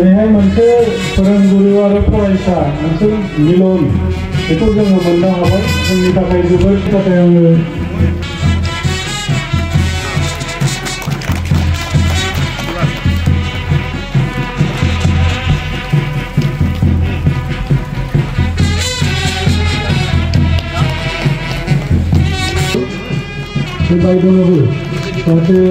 ओरैहाय मोनसे फोरोंगुरु आरो फरायसा मोनसे मिलन बेखौ जोङो मोननो हाबाय जोंनि थाखाय जोबोद थाखाय आङो बायदनोबो जाहाथे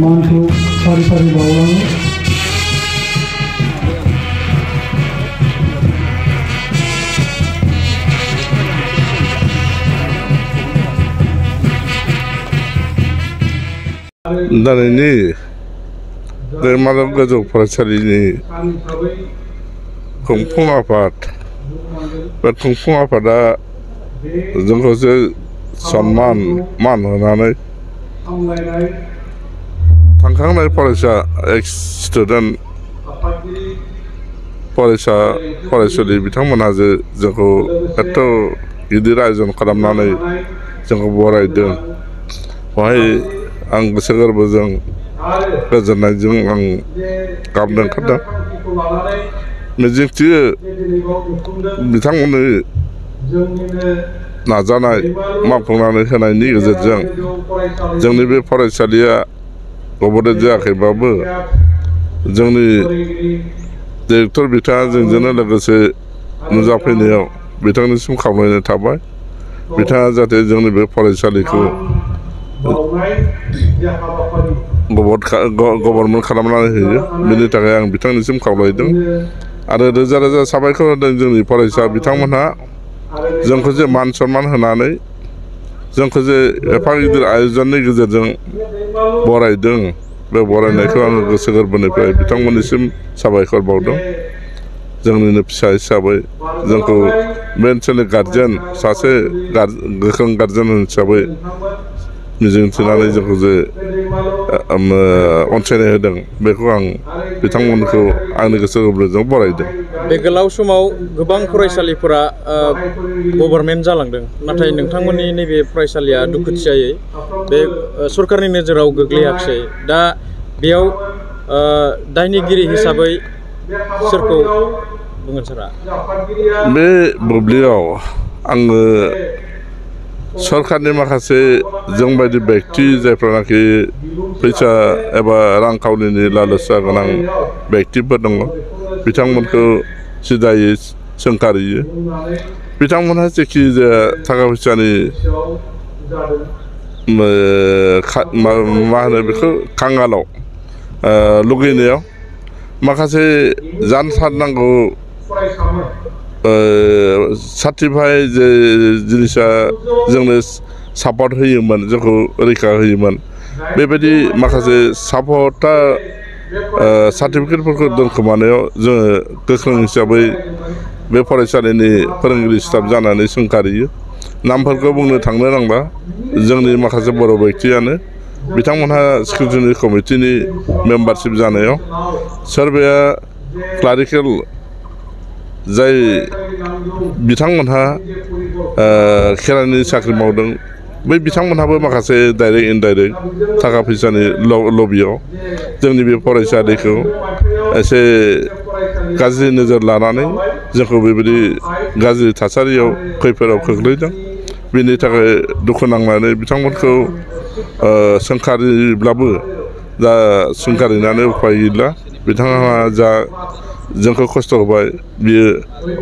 मानखौ फारि फारि बावलाङो दिनैनि दैमालुर गोजौ फरायसालिनि खुंफुं आफाद बे खुंफुं आफादा जोंखौ सन्मान मान होनानै थांखांनाय फरायसा एक्स स्टुडेन्ट फरायसा फरायसुलि बिथांमोनहा जोंखौ एथ' गिदिर आयोजन खालामनानै जोंखौ बरायदों बेवहाय आं गोसो गोरबोजों गोजोननायजों आं गाबनो ओंखारदों मिजिंथियो बिथांमोननि नाजानाय मावफुंनानै होनायनि गेजेरजों जोंनि बे फरायसालिया गबोदै जायाखैबाबो जोंनि डिरेक्टर बिथाङा जोंजोंनो लोगोसे नुजाफैनायाव बिथांनिसिम खावलायनाय थाबाय बिथाङा जाहाथे जोंनि बे फरायसालिखौ गभर्नमेन्ट खालामनानै होयो बेनि थाखाय आं बिथांनिसिम खावलायदों आरो रोजा रोजा साबायखर होदों जोंनि फरायसा बिथांमोनहा जोंखौ मान सन्मान होनानै जोंखौ एफा गिदिर आयोजननि गेजेरजों बरायदों बे बरायनायखौ आङो गोसो गोरबोनिफ्राय बिथांमोननिसिम साबायखर बावदों जोंनिनो फिसा हिसाबै जोंखौ बे ओनसोलनि गार्जेन सासे गोख्रों गार्जेन हिसाबै मिजिंथिनानै जोंखौ अनसायनाय होदों बेखौ आं बिथांमोनखौ आंनि गोसो गोरबोजों बरायदों बे गोलाव समाव गोबां फरायसालिफोरा गभर्नमेन्ट जालांदों नाथाय नोंथांमोननि नैबे फरायसालिया दुखुथियायै बे सरकारनि नोजोराव गोग्लैयाखिसै दा बेयाव दायनिगिरि हिसाबै सोरखौ बुंगोन सारा बे बुब्लियाव आङो सरकारनि माखासे जोंबायदि बेक्ति जायफ्रानाखि फैसा एबा रांखावरिनि लालसा गोनां बेक्तिफोर दङ बिथांमोनखौ सिदायै सोंखारियो बिथांमोनहा जेखि जाया थाखा फैसानि मा होनो बेखौ खांगालाव लुगैनायाव माखासे जानसारनांगौ सार्टिफाइ जे जिनिसा जोंनो सापर्ट होयोमोन जोंखौ रैखा होयोमोन बेबायदि माखासे सापर्टा सार्टिफिकेटफोरखौ दोनखोमानायाव जोङो गोख्रों हिसाबै बे फरायसालिनि फोरोंगिरि स्टाफ जानानै सोंखारियो नामफोरखौ बुंनो थांनो नांला जोंनि माखासे बर' बेक्तियानो बिथांमोनहा स्क्रुटिनि कमिटिनि मेम्बारशिप जानायाव सोरबाया क्लारिकेल जाय बिथांमोनहा खेरानि साख्रि मावदों बै बिथांमोनहाबो माखासे डाइरेक्ट इनडाइरेक्ट थाखा फैसानि लबियाव जोंनि बे फरायसालिखौ एसे गाज्रि नोजोर लानानै जोंखौ बेबायदि गाज्रि थासारियाव खैफोदाव खोख्लैदों बेनि थाखाय दुखु नांनानै बिथांमोनखौ सोंखारिब्लाबो दा सोंखारिनानै उफाय गैला बिथाङा जा जोंखौ खस्थ' होबाय बियो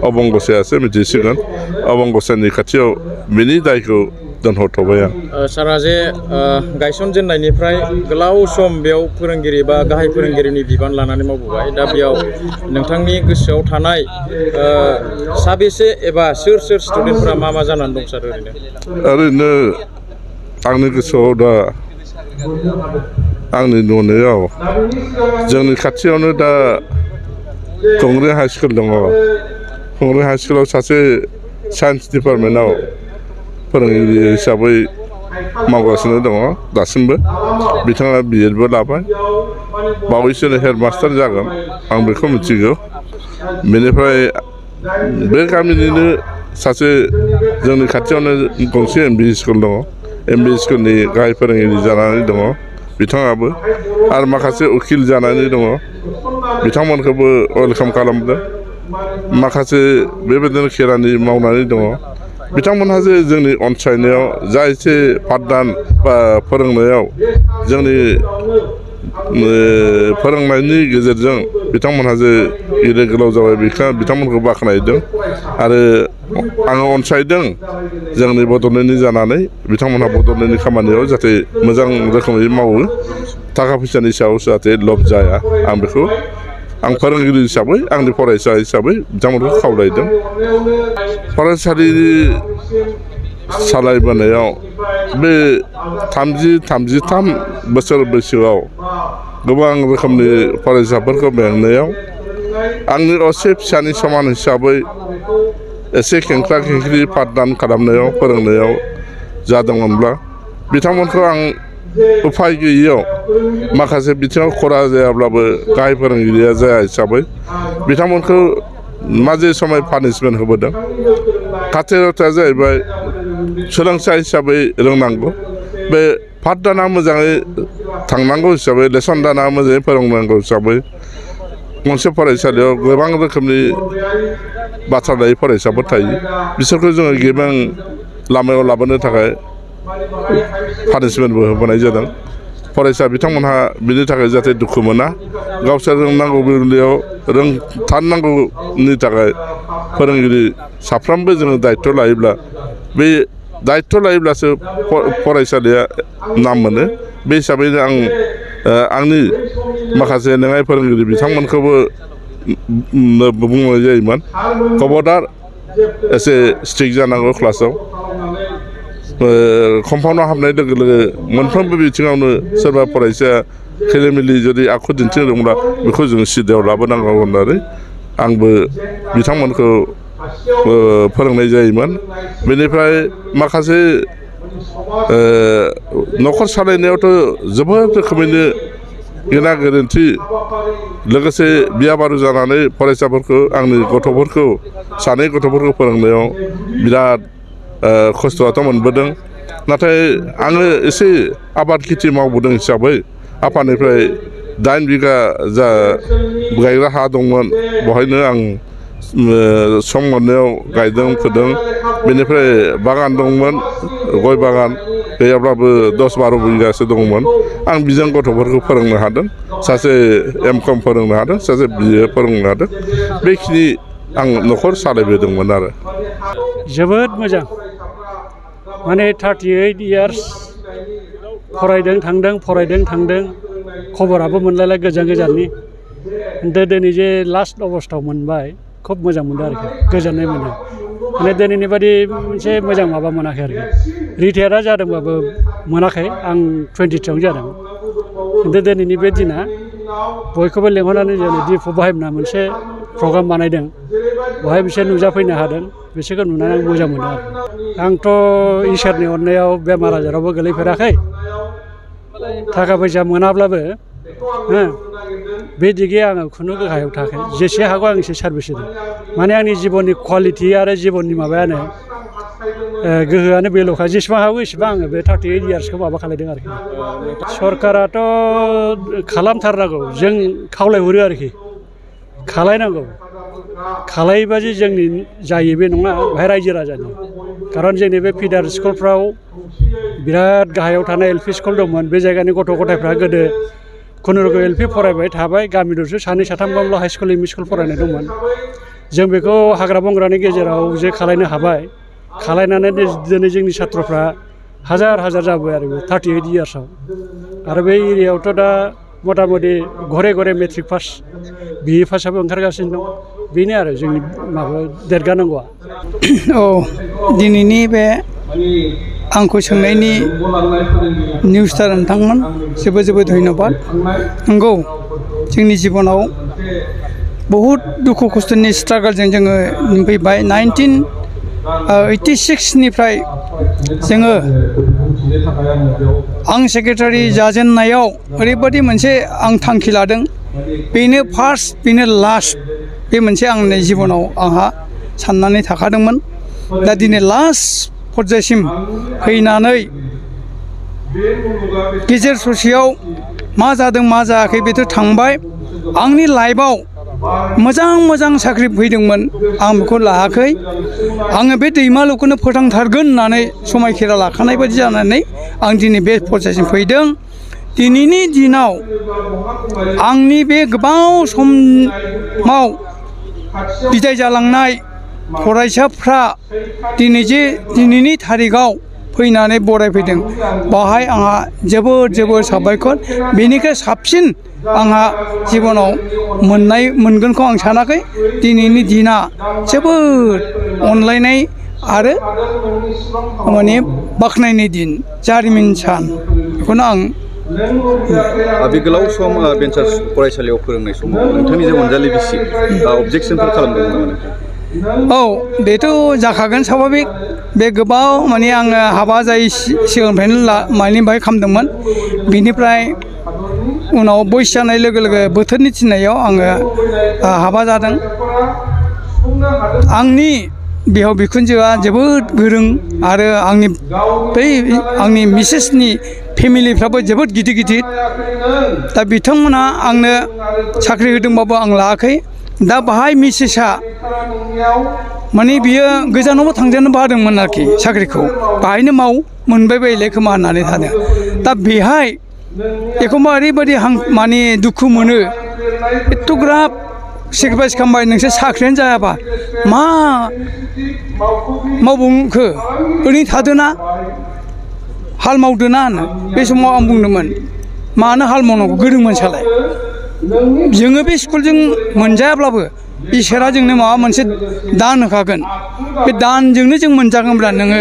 अबंगसायासो मिथिसिगोन अबंगसानि खाथियाव बिनि दायखौ दोनहरथ'बाय आं सारा जे गायसनजेननायनिफ्राय गोलाव सम बेयाव फोरोंगिरि बा गाहाय फोरोंगिरिनि बिबान लानानै मावबोबाय दा बेयाव नोंथांनि गोसोआव थानाय साबेसे एबा सोर स्टुडेन्टफोरा मा जानानै दं सार ओरैनो आंनि गोसोआव दा आंनि नुनायाव जोंनि खाथियावनो दा खुंग्रि हाई स्कुल दङ खुंग्रि हाई स्कुलाव सासे साइन्स डिपार्टमेन्टआव फोरोंगिरि हिसाबै मावगासिनो दङ दासिमबो बिथाङा बिएडबो लाबाय बावैसोनो हेडमास्टार जागोन आं बेखौ मिथिगौ बेनिफ्राय बे गामिनिनो सासे जोंनि खाथियावनो गंसे एमभि स्कुल दङ एमभि स्कुलनि गाहाय फोरोंगिरि जानानै दङ बिथाङाबो आरो माखासे उकिल जानानै दङ बिथांमोनखौबो वेलकाम खालामदों माखासे बेबायदिनो खेरानि मावनानै दङ बिथांमोनहा जे जोंनि अनसायनायाव जा एसे पाठदान बा फोरोंनायाव जोंनि फोरोंनायनि गेजेरजों बिथांमोनहा जे गिदिर गोलाव जाबाय बिथांमोनखौ बाख्नायदों आरो आङो अनसायदों जोंनि बड'लेण्डनि जानानै बिथांमोनहा बड'लेण्डनि खामानियाव जाहाथे मोजां रोखोमै मावो थाखा फैसानि सायाव जाहाथे लब जाया आं बेखौ आं फोरोंगिरि हिसाबै आंनि फरायसा हिसाबै बिथांमोनखौ खावलायदों फरायसालि सालायबोनायाव बे 33 बोसोर बैसोआव गोबां रोखोमनि फरायसाफोरखौ बेंनायाव आंनि असे फिसानि समान हिसाबै एसे खेंख्रा खेंख्रि पाठदान खालामनायाव फोरोंनायाव जादोंमोनब्ला बिथांमोनखौ आं उफाय गैयैयाव माखासे बिथिङाव खरा जायाब्लाबो गाहाय फोरोंगिरिया जाया हिसाबै बिथांमोनखौ माजे समय पानिशमेन्ट होबोदों खाथिरथाया जाहैबाय सोलोंसा हिसाबै रोंनांगौ बे पाठदाना मोजाङै थांनांगौ हिसाबै लेसन दाना मोजाङै फोरोंनांगौ हिसाबै मोनसे फरायसालियाव गोबां रोखोमनि बाथ्रा लायै फरायसाफोर थायो बिसोरखौ जोङो गेबें लामायाव लाबोनो थाखाय पानिशमेन्टबो होबोनाय जादों फरायसा बिथांमोनहा बिनि थाखाय जाहाथे दुखु मोना गावसोर रोंनांगौ बेलायाव रोंथारनांगौनि थाखाय फोरोंगिरि साफ्रोमबो जोङो दायित्व लायोब्ला बे दायित्व लायोब्लासो फरायसालिया नाम मोनो बे हिसाबैनो आं आंनि माखासे लेङाइ फोरोंगिरि बिथांमोनखौबो बुंनाय जायोमोन खबरदार एसे स्ट्रिक्ट जानांगौ क्लासाव कम्पाउन्डआव हाबनाय लोगो लोगो मोनफ्रोमबो बिथिङावनो सोरबा फरायसाया खेलिमेलि जुदि आखु दिन्थिदोंब्ला बेखौ जों सिदायाव लाबोनांगौ होननानै आंबो बिथांमोनखौ फोरोंनाय जायोमोन बेनिफ्राय माखासे न'खर सालायनायावथ' जोबोद रोखोमैनो गेना गोरोन्थि लोगोसे बिया बारु जानानै फरायसाफोरखौ आंनि गथ'फोरखौ सानै गथ'फोरखौ फोरोंनायाव बिराद खस्थ'आथ' मोनबोदों नाथाय आङो एसे आबाद खेथि मावबोदों हिसाबै आफानिफ्राय 8 बिगा जा गायग्रा हा दंमोन बेवहायनो आं सम मोननायाव गायदों फोदों बेनिफ्राय बागान दंमोन गय बागान गैयाब्लाबो 10-12 बिगासो दंमोन आं बिजों गथ'फोरखौ फोरोंनो हादों सासे एम.कम फोरोंनो हादों सासे बिए फोरोंनो हादों बेखिनि आं न'खर सालायबोदोंमोन आरो जोबोद मोजां माने 38 इयार्स फरायदों थांदों खबराबो मोनलायलाय गोजाननि दिनै जे लास्ट अबस्थायाव मोनबाय खुब मोजां मोनदों आरोखि गोजोननाय मोनो माने दिनैनि बादि मोनसे मोजां माबा मोनाखै आरोखि रिटायारा जादोंबाबो मोनाखै आं 22 जादों खिन्थु दिनैनि बे दिना बयखौबो लेंहरनानै जों डिपु बाहायना मोनसे प्रग्राम बानायदों बेवहाय बिसोर नुजाफैनो हादों बिसोरखौ नुनानै आं मोजां मोनो आरो आंथ' इसोरनि अननायाव बेमार आजारावबो गोलैफेराखै थाखा फैसा मोनाब्लाबो बे दिगे आङो खुनु गाहायाव थायाखै जेसे हागौ आं एसे सार्भिस होदों माने आंनि जिबननि क्वालिटि आरो जिबननि माबायानो गोहोआनो बेल'खा जेसेबां हागौ एसेबां आङो बे 38 इयार्सखौ माबा खालायदों आरोखि सरकाराथ' खालामथारनांगौ जों खावलायहरो आरोखि खालायनांगौ खालायोबा जे जोंनि जायो बे नङा बेहाय रायजो राजानि खारन जोंनि बे फिडार स्कुलफ्राव बिराद गाहायाव थानाय एल पि स्कुल दंमोन बे जायगानि गथ' गथायफ्रा गोदो खुनुरुखुम एल पि फरायबाय थाबाय गामि दरसे 2-3 high school M E school फरायनाय दंमोन जों बेखौ हाग्रा बंग्रानि गेजेराव जे खालायनो हाबाय खालायनानै दिनै जोंनि सात्रफ्रा हाजार जाबाय आरो 38 इयार्सआव आरो बे एरियायावथ' दा मथा मथि घरे मेट्रिक पास बिए पासआबो ओंखारगासिनो दं बेनो आरो जोंनि माबा देरगानांगौआ औ दिनैनि बे आंखौ सोंनायनि निउसटार नोंथांमोन जोबोद धन्यबाद नंगौ जोंनि जिबनाव बहुद दुखु खस्थ'नि स्ट्रागलजों जोङो फैबाय 1986 निफ्राय जोङो आं सेक्रेटारि जाजेननायाव ओरैबायदि मोनसे आं थांखि लादों बेनो फार्स्ट बेनो लास्ट बे मोनसे आंनि जिबनाव आंहा साननानै थाखादोंमोन दा दिनै लास्ट पर्यायसिम फैनानै गेजेर ससेयाव मा जादों मा जायाखै बेथ' थांबाय आंनि लाइफआव मोजां साख्रि फैदोंमोन आं बेखौ लायाखै आङो बे दैमालुखौनो फोथांथारगोन होननानै समायखेरा लाखानाय बायदि जानानै आं दिनै बे पर्যাयसिम फैदों दिनैनि दिनाव आंनि बे गोबाव समाव बिदाय जालांनाय फरायसाफ्रा दिनैनि थारिखआव फैनानै बरायफैदों बाहाय आंहा जोबोद साबायखर बेनिख्रुइ साबसिन आंहा जिबनाव मोनगोनखौ आं सानाखै दिनैनि दिना जोबोद अनलायनाय आरो माने बाख्नायनाय दिन जारिमिन सान बेखौनो आं बे गोलाव सम भेन्सार फरायसालियाव फोरोंनाय समाव नोंथांनि जे अनजालि बिसि अबजेक्सनफोर खालामदोंमोन नामा नोंथां? औ बेथ' जाखागोन स्वाभाबिक बे गोबाव माने आङो हाबा जायै सिगांनिफ्रायनो मानि बाहाय खालामदोंमोन बिनिफ्राय उनाव बैसो जानाय लोगो लोगो बोथोरनि थिननायाव आङो हाबा जादों आंनि बिहाव बिखुनजोआ जोबोद गोरों आरो आंनि मिसेसनि फेमिलिफ्राबो जोबोद गिदिर दा बिथांमोनहा आंनो साख्रि होदोंबाबो आं लायाखै दा बाहाय मिसेसआ माने बियो गोजानावबो थांजानो बादोंमोन आरोखि साख्रिखौ बाहायनो मोनबाय बायले खोमा होननानै थादों दा बेहाय एखमबा ओरैबायदि माने दुखु मोनो एथ'ग्राब सेक्रिफाइस खालामबाय नोंसोर साख्रियानो जायाबा मा मावबावखो ओरैनो थादोना हाल मावदोना होनो बे समाव आं बुंदोंमोन मानो हाल मावनांगौ गोरोंमोन सालाय जोङो बे स्कुलजों मोनजायाब्लाबो इसोरा जोंनो माबा मोनसे दान होखागोन बे दानजोंनो जों मोनजागोनब्ला नोङो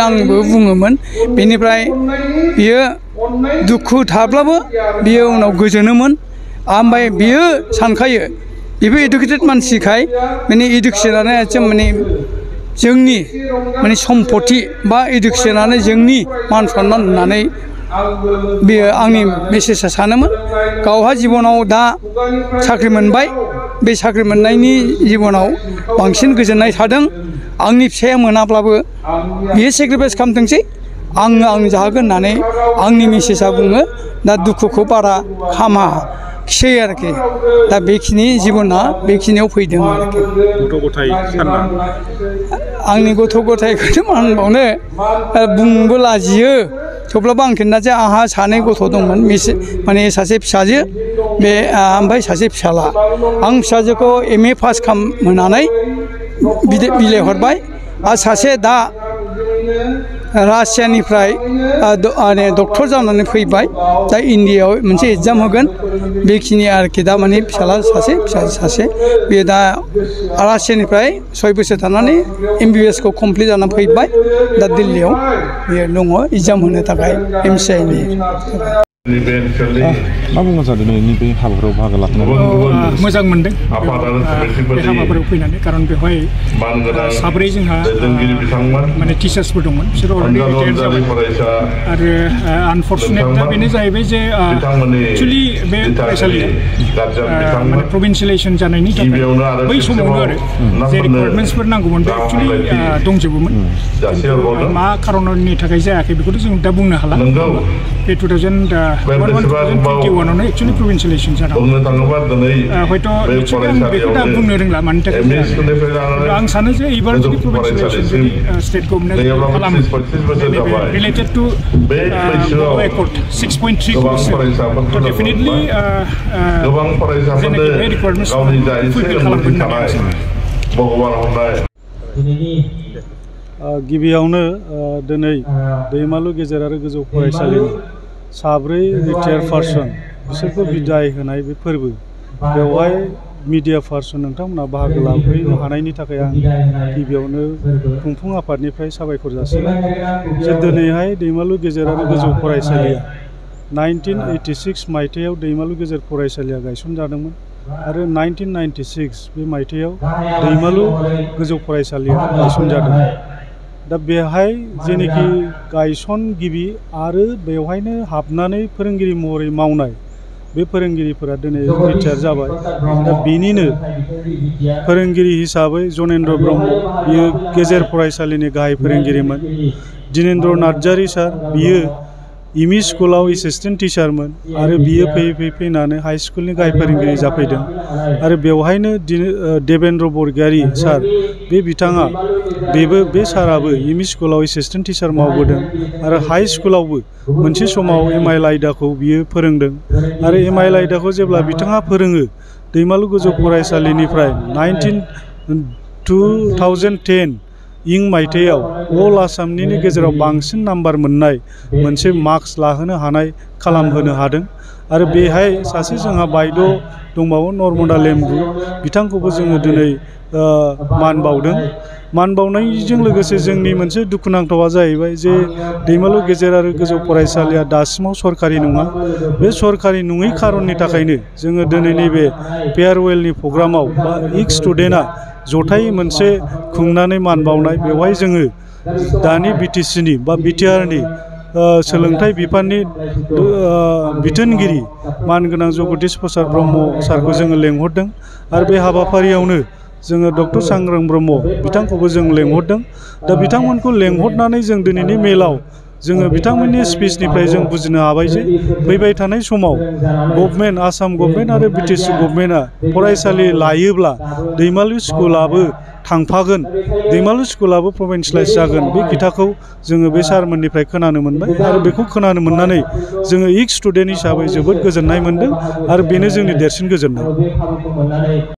आंबो बुङोमोन बेनिफ्राय बियो दुखु थाब्लाबो बियो उनाव गोजोनोमोन ओमफ्राय बियो सानखायो बेबो इडुकेटेड मानसिखाय माने इडुकेसनानो एकदम माने जोंनि माने सम्पति बा इडुकेसनानो जोंनि मान सन्मान होननानै बेयो आंनि मेसेजआ सानोमोन गावहा जिबनाव दा साख्रि मोनबाय बे साख्रि मोननायनि जिबनाव बांसिन गोजोननाय थादों आंनि फिसाया मोनाब्लाबो बियो सेक्रिफाइस खालामथोंसै आं जाहोगोन होननानै आंनि मेसेजआ बुङो दा दुखुखौ बारा खामाखिसै आरोखि दा बेखिनि जिबना बेखिनियाव फैदों आरोखि गथ' गथाय सानना आंनि गथ' गथायखौथ' मा होनबावनो बुंनोबो लाजियो थेवब्लाबो आं खिन्था जे आंहा सानै गथ' दंमोन माने सासे फिसाजो बे ओमफ्राय सासे फिसाला आं फिसाजोखौ MA पास खालामहोनानै बिलाइहरबाय आरो सासे दा रासियानिफ्राय डक्टर जानानै फैबाय दा इण्डियाआव मोनसे एग्जाम होगोन बेखिनि आरोखि दा माने फिसाला सासे फिसाजो सासे बे दा रासियानिफ्राय 6 बोसोर थानानै MBBS खौ कमप्लिट जानानै फैबाय दा दिल्लीयाव बेयो दङ एग्जाम होनो थाखाय MCI नि मा बुंनो सानदों नोंनि बे हाबाफोराव बाहागो लानानै मोजां मोनदों बे हाबाफोराव फैनानै खारन बेवहाय साब्रै जोंहा माने टिचार्सफोर दंमोन बिसोर अलरेडि रिटायार जाबाय आरो आनफर्चुनेट दा बेनो जाहैबाय जे एक्चुअलि बे फरायसालिया माने प्रभिन्सियेलाइजेसन जानायनि थाखाय बै समावनो आरो जे रिक्वायरमेन्ट्सफोर नांगौमोन बे एक्चुअलि दंजोबोमोन मा खारननि थाखाय जायाखै बेखौथ' जों दा बुंनो हाला बे 2021आवनो एक्चुअलि प्रभिन्सियेलाइजेसन जादों हयथ' निश्चय आं बेखौ दा बुंनो रोंला मानि थाखाय आं सानो जे एबार जुदि प्रभिन्सियेलाइजेसन जुदि स्टेट गभर्नमेन्ट खालामो रिलेटेड टु एकर्ड 6.3 खौ डेफिनेटलि जेनाखि बे रिक्वायरमेन्ट्सखौ फुलफिल खालामगोन होननानै आं सानो गिबियावनो दिनै दैमालु गेजेर आरो गोजौ फरायसालिनि साब्रै रिटायार्ड पार्सन बिसोरखौ बिदाय होनाय बे फोरबो बेवहाय मिडिया पार्सन नोंथांमोना बाहागो लाफैनो हानायनि थाखाय आं गिबियावनो खुंफुं आफादनिफ्राय साबायखर जासिबाय जे दिनैहाय दैमालु गेजेर आरो गोजौ फरायसालिया 1986 मायथाइयाव दैमालु गेजेर फरायसालिया गायसनजादोंमोन आरो 1996 बे मायथाइयाव दैमालु गोजौ फरायसालिया गायसनजादों दा बेहाय जेनेखि गायसनगिरि आरो बेवहायनो हाबनानै फोरोंगिरि महरै मावनाय बे फोरोंगिरिफोरा दिनै रिटायार जाबाय दा बेनिनो फोरोंगिरि हिसाबै जनेन्द्र ब्रह्म बियो गेजेर फरायसालिनि गाहाय फोरोंगिरिमोन दिनेन्द्र नार्जारी सार बियो एम इ स्कुलाव एसिस्टेन्ट टिचारमोन आरो बियो फैयै फैनानै हाई स्कुलनि गाहाय फोरोंगिरि जाफैदों आरो बेवहायनो देबेन्द्र बरगयारी सार बे बिथाङा बे साराबो एम इ स्कुलाव एसिस्टेन्ट टिचार मावबोदों आरो हाई स्कुलावबो मोनसे समाव MIL आयदाखौ बियो फोरोंदों आरो MIL आयदाखौ जेब्ला बिथाङा फोरोङो दैमालु गोजौ फरायसालिनिफ्राय 2010 इं मायथाइयाव अल आसामनि गेजेराव बांसिन नाम्बार मोननाय मोनसे मार्क्स लाहोनो हानाय खालामहोनो हादों आरो बेहाय सासे जोंहा बायद' दंबावो नर्मदा लेम्बु बिथांखौबो जोङो दिनै मान बावदों मान बावनायजों लोगोसे जोंनि मोनसे दुखुनांथावा जाहैबाय जे दैमालु गेजेर आरो गोजौ फरायसालिया दासिमाव सरकारि नङा बे सरकारि नङै खारननि थाखायनो जोङो दिनै नैबे फेयारवेलनि प्रग्रामाव बा इक स्टुडेन्टआ जथायै मोनसे खुंनानै मान बावनाय बेवहाय जोङो दानि BTCनि बा BTRनि सोलोंथाइ बिफाननि बिथोनगिरि मानगोनां जगदीश प्रसाद ब्रह्म सारखौ जोङो लेंहरदों आरो बे हाबाफारियावनो जोङो डक्टर सांग्रां ब्रह्म बिथांखौबो जों लेंहरदों दा बिथांमोनखौ लेंहरनानै जों दिनैनि मेलाव जोङो बिथांमोननि स्पिचनिफ्राय जों बुजिनो हाबाय जे फैबाय थानाय समाव गभर्नमेन्ट आसाम गभर्नमेन्ट आरो BTC गभर्नमेन्टआ फरायसालि लायोब्ला दैमालु स्कुलाबो थांफागोन दैमालु स्कुलाबो प्रभिन्सियेलाइज जागोन बे खोथाखौ जोङो बे सारमोननिफ्राय खोनानो मोनबाय आरो बेखौ खोनानो मोननानै जोङो इक स्टुडेन्ट हिसाबै जोबोद गोजोननाय मोनदों आरो बेनो जोंनि देरसिन गोजोननाय।